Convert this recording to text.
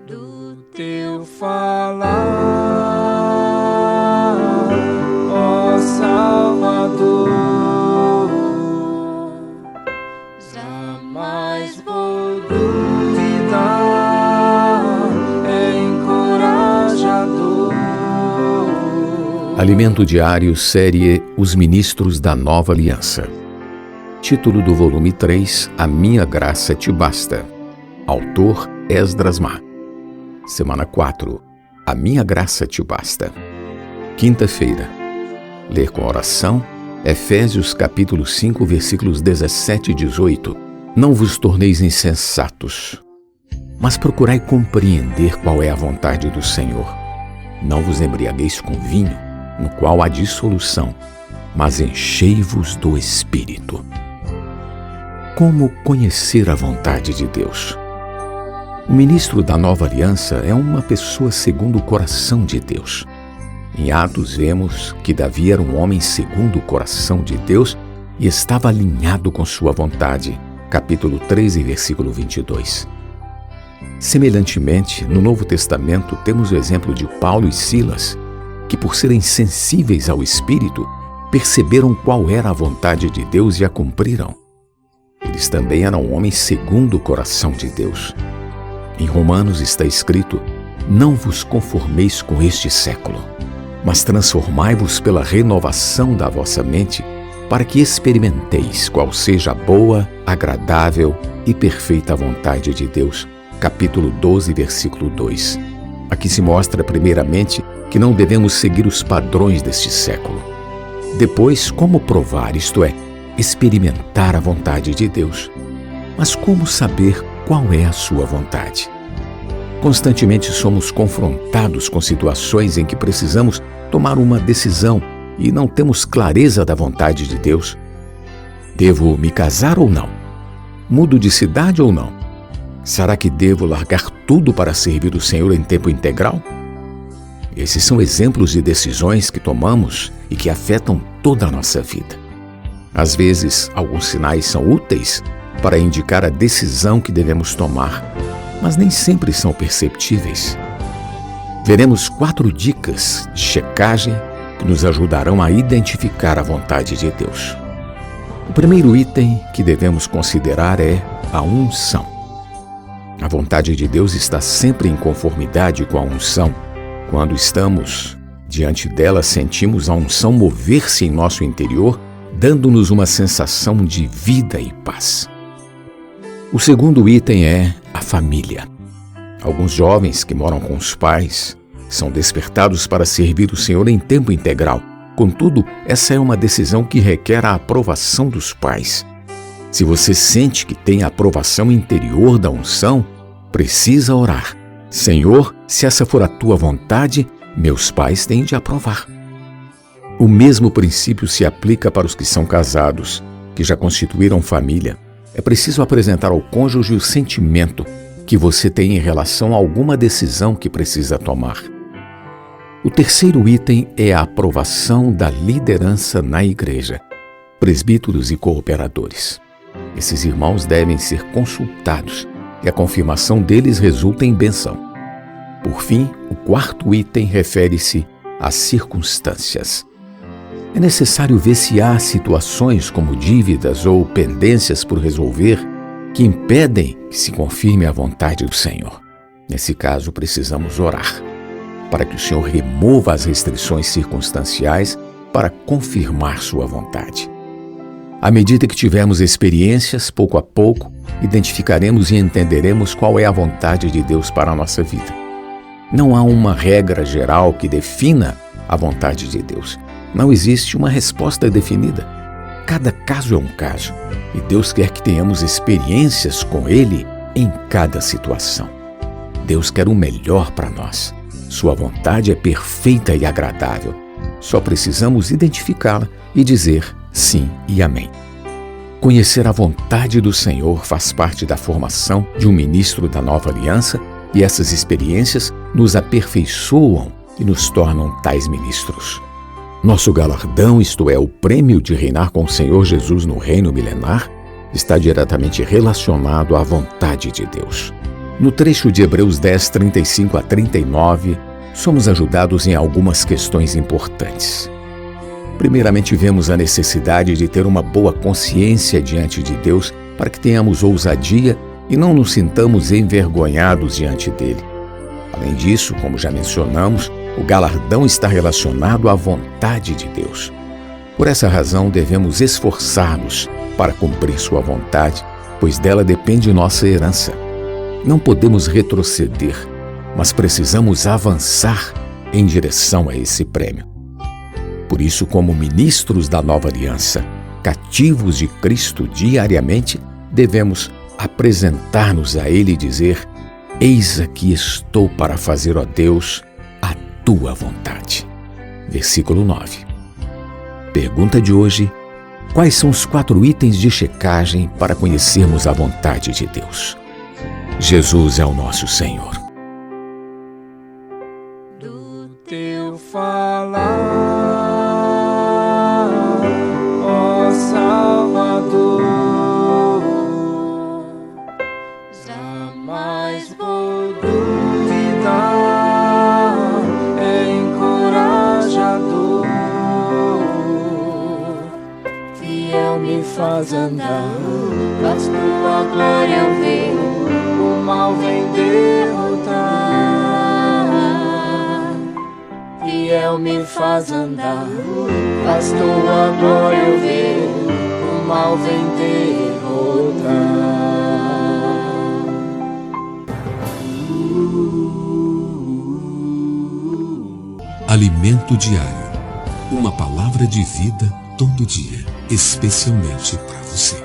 Do teu falar, ó Salvador, jamais vou duvidar, é encorajador. Alimento Diário, série Os Ministros da Nova Aliança. Título do volume 3, A Minha Graça Te Basta. Autor Esdras Mar. Semana 4, A Minha Graça Te Basta. Quinta-feira. Ler com oração, Efésios capítulo 5, versículos 17 e 18. Não vos torneis insensatos, mas procurai compreender qual é a vontade do Senhor. Não vos embriagueis com vinho, no qual há dissolução, mas enchei-vos do Espírito. Como conhecer a vontade de Deus? O ministro da Nova Aliança é uma pessoa segundo o coração de Deus. Em Atos vemos que Davi era um homem segundo o coração de Deus e estava alinhado com sua vontade. Capítulo 13, versículo 22. Semelhantemente, no Novo Testamento temos o exemplo de Paulo e Silas, que por serem sensíveis ao Espírito, perceberam qual era a vontade de Deus e a cumpriram. Eles também eram homens segundo o coração de Deus. Em Romanos está escrito: não vos conformeis com este século, mas transformai-vos pela renovação da vossa mente, para que experimenteis qual seja a boa, agradável e perfeita vontade de Deus. Capítulo 12, versículo 2. Aqui se mostra primeiramente que não devemos seguir os padrões deste século. Depois, como provar, isto é, experimentar a vontade de Deus. Mas como saber qual é a sua vontade? Constantemente somos confrontados com situações em que precisamos tomar uma decisão e não temos clareza da vontade de Deus. Devo me casar ou não? Mudo de cidade ou não? Será que devo largar tudo para servir o Senhor em tempo integral? Esses são exemplos de decisões que tomamos e que afetam toda a nossa vida. Às vezes, alguns sinais são úteis para indicar a decisão que devemos tomar, mas nem sempre são perceptíveis. Veremos 4 dicas de checagem que nos ajudarão a identificar a vontade de Deus. O primeiro item que devemos considerar é a unção. A vontade de Deus está sempre em conformidade com a unção. Quando estamos diante dela, sentimos a unção mover-se em nosso interior, dando-nos uma sensação de vida e paz. O segundo item é a família. Alguns jovens que moram com os pais são despertados para servir o Senhor em tempo integral. Contudo, essa é uma decisão que requer a aprovação dos pais. Se você sente que tem a aprovação interior da unção, precisa orar. Senhor, se essa for a tua vontade, meus pais têm de aprovar. O mesmo princípio se aplica para os que são casados, que já constituíram família. É preciso apresentar ao cônjuge o sentimento que você tem em relação a alguma decisão que precisa tomar. O terceiro item é a aprovação da liderança na igreja, presbíteros e cooperadores. Esses irmãos devem ser consultados e a confirmação deles resulta em bênção. Por fim, o quarto item refere-se às circunstâncias. É necessário ver se há situações como dívidas ou pendências por resolver que impedem que se confirme a vontade do Senhor. Nesse caso, precisamos orar para que o Senhor remova as restrições circunstanciais para confirmar sua vontade. À medida que tivermos experiências, pouco a pouco, identificaremos e entenderemos qual é a vontade de Deus para a nossa vida. Não há uma regra geral que defina a vontade de Deus. Não existe uma resposta definida. Cada caso é um caso, e Deus quer que tenhamos experiências com Ele em cada situação. Deus quer o melhor para nós. Sua vontade é perfeita e agradável. Só precisamos identificá-la e dizer sim e amém. Conhecer a vontade do Senhor faz parte da formação de um ministro da Nova Aliança E essas experiências nos aperfeiçoam e nos tornam tais ministros. Nosso galardão, isto é, o prêmio de reinar com o Senhor Jesus no reino milenar, está diretamente relacionado à vontade de Deus. No trecho de Hebreus 10, 35 a 39, somos ajudados em algumas questões importantes. Primeiramente, vemos a necessidade de ter uma boa consciência diante de Deus para que tenhamos ousadia e não nos sintamos envergonhados diante dele. Além disso, como já mencionamos, o galardão está relacionado à vontade de Deus. Por essa razão, devemos esforçar-nos para cumprir sua vontade, pois dela depende nossa herança. Não podemos retroceder, mas precisamos avançar em direção a esse prêmio. Por isso, como ministros da nova aliança, cativos de Cristo diariamente, devemos apresentar-nos a Ele e dizer: eis aqui estou para fazer, ó Deus, a tua vontade. Versículo 9. Pergunta de hoje: quais são os 4 itens de checagem para conhecermos a vontade de Deus? Jesus é o nosso Senhor. Do teu falar, ó Salvador, jamais vou duvidar, é encorajador, fiel me faz andar, faz tua glória eu ver, o mal vem derrotar. Fiel me faz andar, faz tua glória eu ver, o mal vem derrotar. Alimento diário. Uma palavra de vida todo dia, especialmente para você.